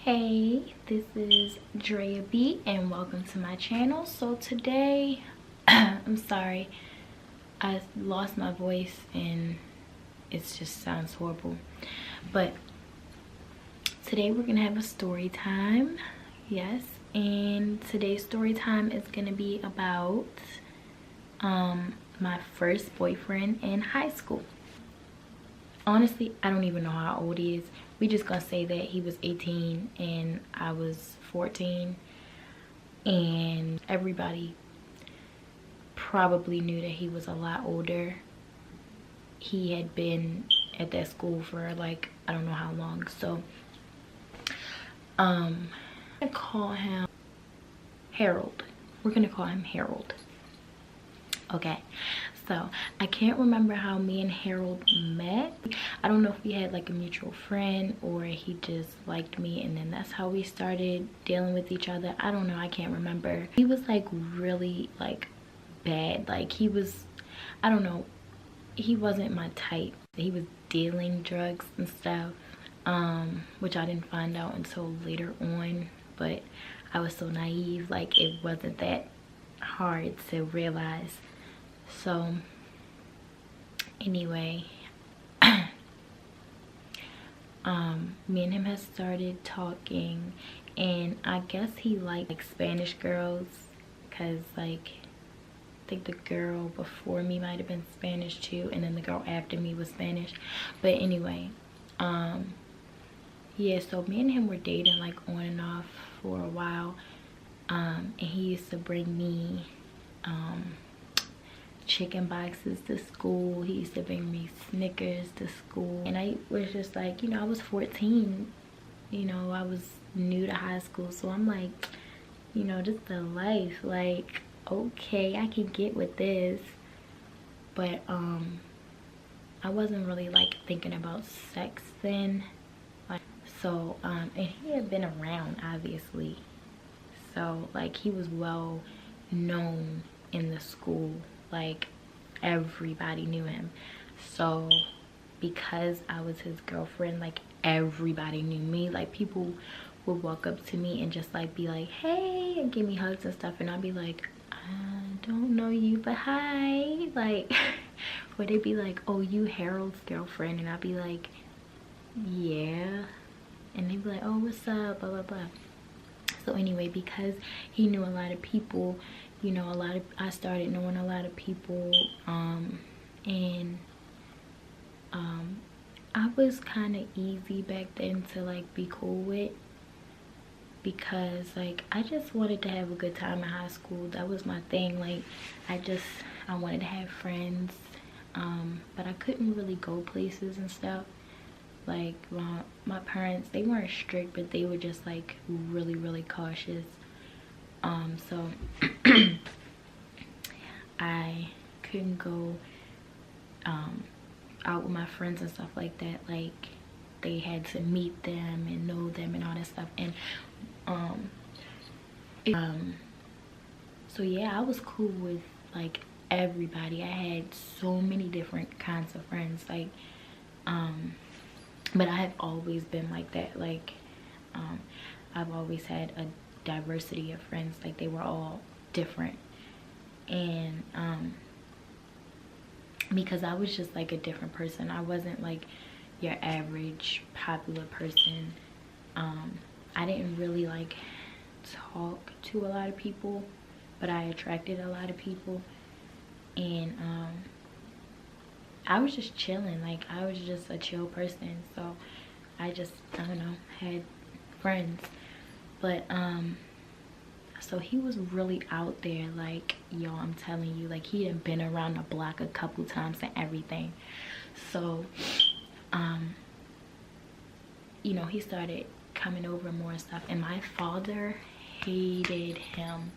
Hey, this is Drea B and welcome to my channel. So today I'm sorry, I lost my voice and it just sounds horrible, but today we're gonna have a story time. Yes, and today's story time is gonna be about my first boyfriend in high school. Honestly, I don't even know how old he is. We just gonna say that he was 18 and I was 14, and everybody probably knew that he was a lot older. He had been at that school for like I don't know how long. So I'm gonna call him Harold. We're gonna call him Harold. Okay, so I can't remember how me and Harold met. I don't know if we had like a mutual friend or he just liked me and then that's how we started dealing with each other. I don't know, I can't remember. He was like really like bad. Like he was, I don't know, he wasn't my type. He was dealing drugs and stuff, which I didn't find out until later on, but I was so naive, like it wasn't that hard to realize. So anyway, me and him had started talking, and I guess he liked like Spanish girls, because like I think the girl before me might have been Spanish too, and then the girl after me was Spanish. But anyway, yeah, so me and him were dating like on and off for a while, and he used to bring me chicken boxes to school. He used to bring me Snickers to school, and I was just like, you know, I was 14, you know, I was new to high school, so I'm like, you know, just the life, like okay, I can get with this. But I wasn't really like thinking about sex then, like, so and he had been around obviously, so like he was well known in the school, like everybody knew him. So because I was his girlfriend, like everybody knew me. Like people would walk up to me and just like be like, hey, and give me hugs and stuff, and I'd be like, I don't know you, but hi. Like or they'd be like, oh, you Harold's girlfriend, and I'd be like, yeah. And they'd be like, oh, what's up, blah blah blah. So anyway, because he knew a lot of people, you know, I started knowing a lot of people, and I was kind of easy back then to like be cool with, because like I just wanted to have a good time in high school. That was my thing. Like I wanted to have friends, but I couldn't really go places and stuff. Like my parents, they weren't strict, but they were just like really cautious. So I couldn't go out with my friends and stuff like that. Like they had to meet them and know them and all that stuff. And so yeah, I was cool with like everybody. I had so many different kinds of friends, like but I have always been like that. Like I've always had a diversity of friends, like they were all different. And because I was just like a different person, I wasn't like your average popular person. I didn't really like talk to a lot of people, but I attracted a lot of people. And I was just chilling, like I was just a chill person, so I just, I don't know, had friends. But so he was really out there, like y'all, I'm telling you, like he had been around the block a couple times and everything. So you know, he started coming over more and stuff, and my father hated him.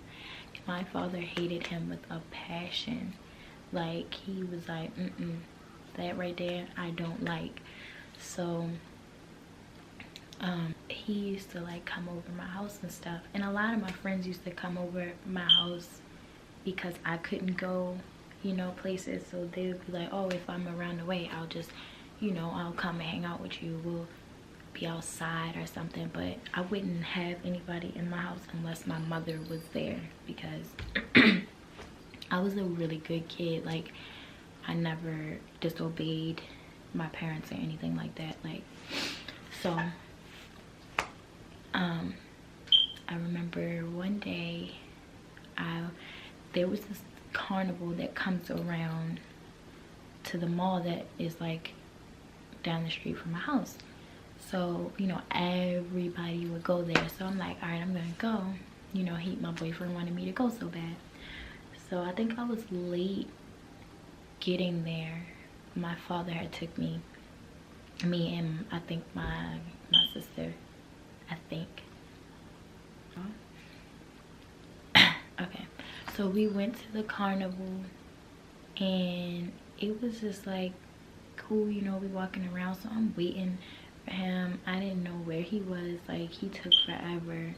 My father hated him with a passion. Like he was like, that right there I don't like. So he used to like come over my house and stuff, and a lot of my friends used to come over my house because I couldn't go, you know, places. So they would be like, oh, if I'm around the way, I'll just, you know, I'll come and hang out with you, we'll be outside or something, but I wouldn't have anybody in my house unless my mother was there, because I was a really good kid. Like, I never disobeyed my parents or anything like that. Like, so I remember one day there was this carnival that comes around to the mall that is like down the street from my house. So, you know, everybody would go there. So I'm like, all right, I'm gonna go. You know, my boyfriend wanted me to go so bad. So I think I was late getting there. My father had took me and I think my sister, I think. Okay, so we went to the carnival and it was just like cool, you know, we walking around. So I'm waiting for him. I didn't know where he was. Like, he took forever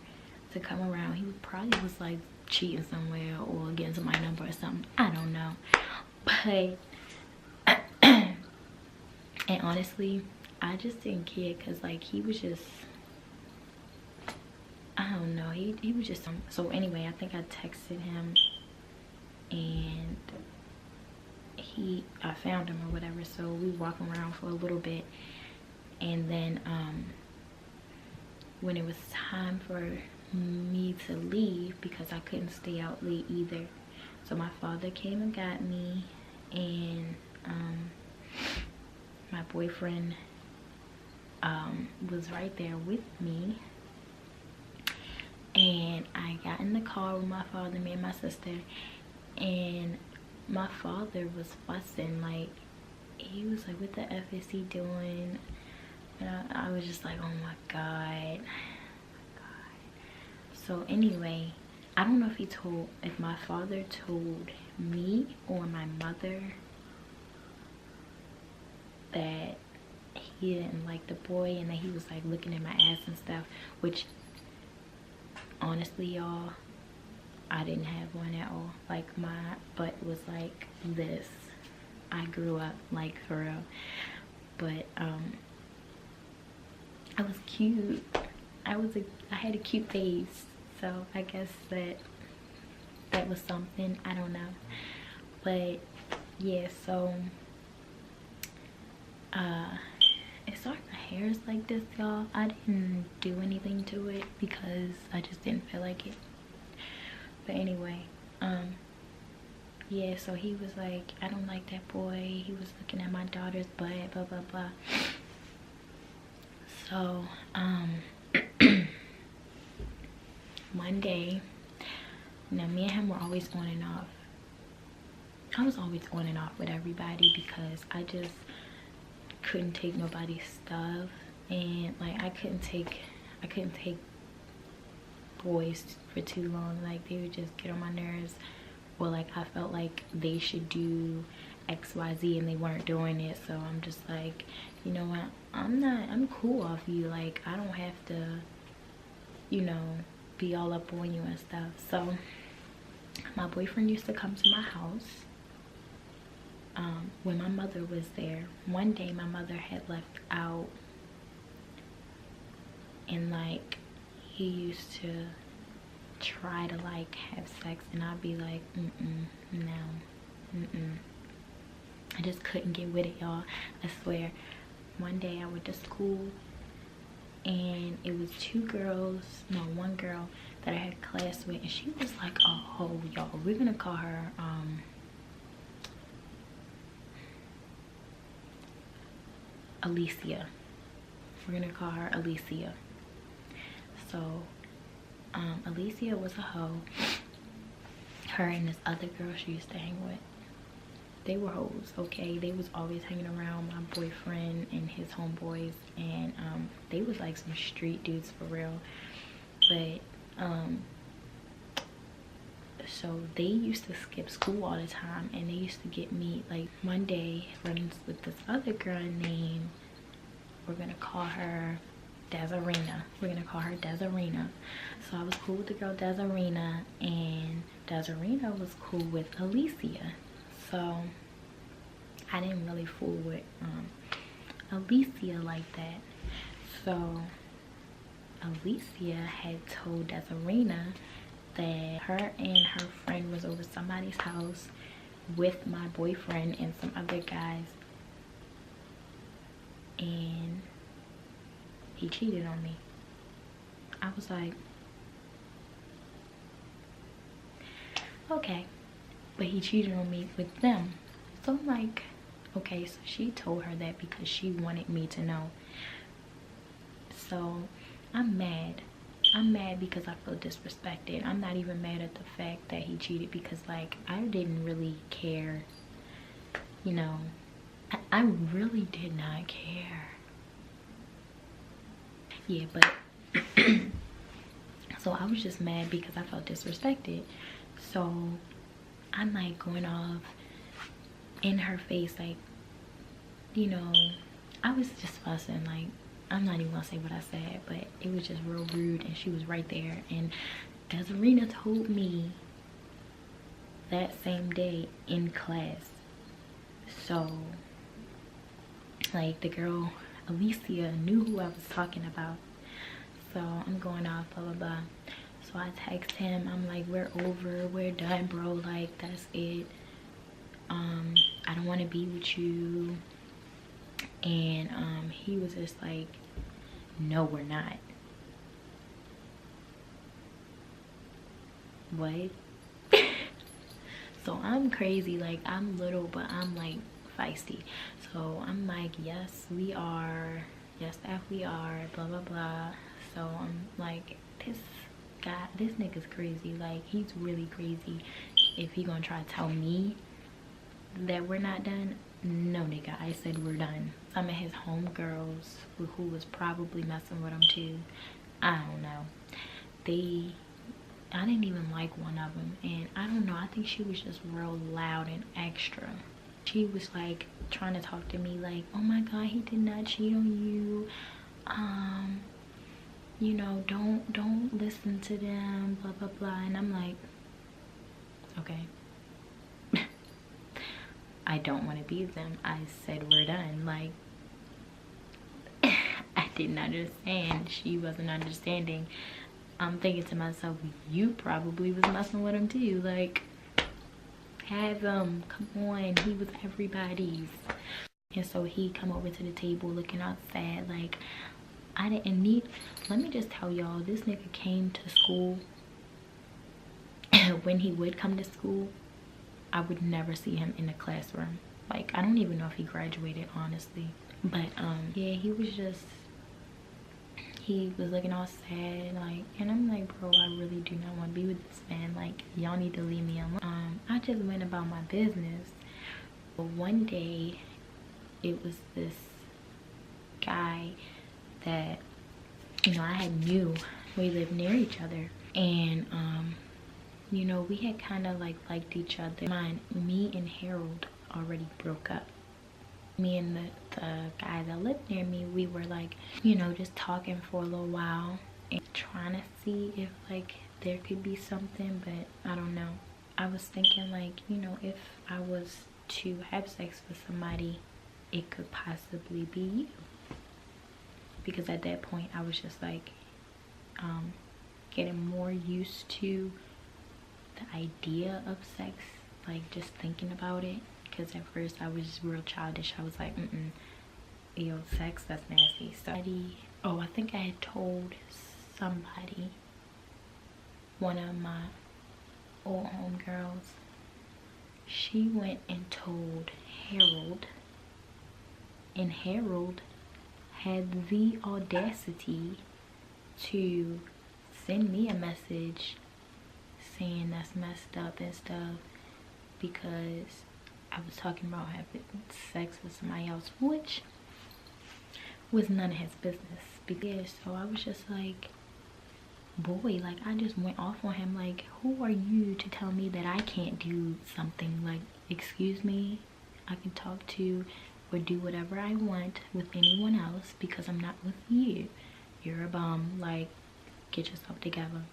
to come around. He probably was like cheating somewhere or getting somebody's number or something, I don't know. But and honestly, I just didn't care, because like he was just, I don't know, he was just so anyway, I think I texted him and I found him or whatever. So we walking around for a little bit, and then when it was time for me to leave, because I couldn't stay out late either, so my father came and got me, and my boyfriend was right there with me, and I got in the car with my father, me and my sister, and my father was fussing. Like, he was like, what the F is he doing? And I was just like, oh my god. So anyway, I don't know if my father told me or my mother that he didn't like the boy and that he was like looking at my ass and stuff, which honestly, y'all, I didn't have one at all. Like, my butt was like this. I grew up like for real. But I was cute. I had a cute face, so I guess that was something. I don't know. But yeah, so it's sorry my hair is like this, y'all. I didn't do anything to it because I just didn't feel like it. But anyway, yeah, so he was like, I don't like that boy, he was looking at my daughter's butt, blah blah blah. So one day, now me and him were always on and off. I was always on and off with everybody because I just couldn't take nobody's stuff, and like I couldn't take boys for too long. Like, they would just get on my nerves, or like I felt like they should do XYZ and they weren't doing it. So I'm just like, you know what, I'm cool off you. Like, I don't have to, you know, be all up on you and stuff. So my boyfriend used to come to my house when my mother was there. One day my mother had left out, and like he used to try to like have sex, and I'd be like, no. I just couldn't get with it, y'all. I swear. One day I went to school, and it was one girl that I had class with, and she was like a hoe, y'all. We're gonna call her Alicia. We're gonna call her Alicia. So Alicia was a hoe. Her and this other girl she used to hang with, they were hoes, okay? They was always hanging around my boyfriend and his homeboys, and they was like some street dudes for real. But so they used to skip school all the time, and they used to get me, like, one day friends with this other girl named, we're gonna call her Desirina. We're gonna call her Desirina. So I was cool with the girl Desirina, and Desirina was cool with Alicia. So I didn't really fool with Alicia like that. So Alicia had told Desirena that her and her friend was over somebody's house with my boyfriend and some other guys, and he cheated on me. I was like, okay, but he cheated on me with them. So I'm like, okay, so she told her that because she wanted me to know. So I'm mad. I'm mad because I feel disrespected. I'm not even mad at the fact that he cheated, because like I didn't really care, you know. I really did not care. Yeah, but so I was just mad because I felt disrespected. So I'm like going off in her face, like, you know, I was just fussing. Like, I'm not even gonna say what I said, but it was just real rude, and she was right there. And Desirena told me that same day in class. So like the girl Alicia knew who I was talking about. So I'm going off, blah blah blah. So I text him, I'm like, we're over, we're done, bro, like that's it. I don't want to be with you. And he was just like, no, we're not. What? So I'm crazy, like I'm little, but I'm like feisty. So I'm like, yes we are, yes that we are, blah blah blah. So I'm like, this guy, this nigga's crazy. Like, he's really crazy if he gonna try to tell me that we're not done. No nigga, I said we're done. Some of his homegirls who was probably messing with him too, I don't know, I didn't even like one of them, and I don't know, I think she was just real loud and extra. She was like trying to talk to me like, oh my god, he did not cheat on you, you know, don't listen to them, blah blah blah. And I'm like, okay. I don't want to be with them. I said we're done. Like, I didn't understand. She wasn't understanding. I'm thinking to myself, you probably was messing with him too. Like, have him, come on, he was everybody's. And so he come over to the table looking all sad. Like, I didn't need, let me just tell y'all, this nigga came to school. When he would come to school, I would never see him in the classroom. Like, I don't even know if he graduated, honestly. But yeah, he was looking all sad, like, and I'm like, bro, I really do not want to be with this man. Like, y'all need to leave me alone. I just went about my business. But one day it was this guy that, you know, I had knew. We lived near each other, and you know, we had kind of like liked each other. Me and Harold already broke up. Me and the guy that lived near me, we were like, you know, just talking for a little while and trying to see if like there could be something, but I don't know. I was thinking, like, you know, if I was to have sex with somebody, it could possibly be you, because at that point I was just like getting more used to the idea of sex, like just thinking about it. Because at first I was real childish. I was like, yo, sex, that's nasty. So oh, I think I had told somebody, one of my old homegirls, she went and told Harold, and Harold had the audacity to send me a message saying that's messed up and stuff, because I was talking about having sex with somebody else, which was none of his business. Because, so I was just like, boy, like, I just went off on him. Like, who are you to tell me that I can't do something? Like, excuse me, I can talk to or do whatever I want with anyone else because I'm not with you. You're a bum. Like, get yourself together.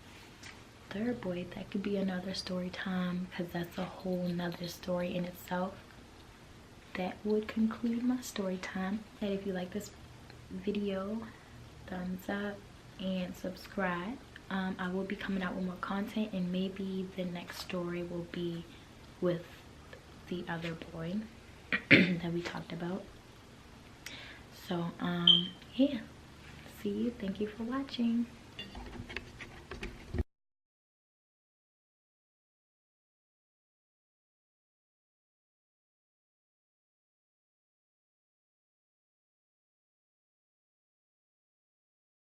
Third boy, that could be another story time, because that's a whole nother story in itself. That would conclude my story time. And if you like this video, thumbs up, and subscribe. I will be coming out with more content, and maybe the next story will be with the other boy that we talked about. So yeah, see you. Thank you for watching.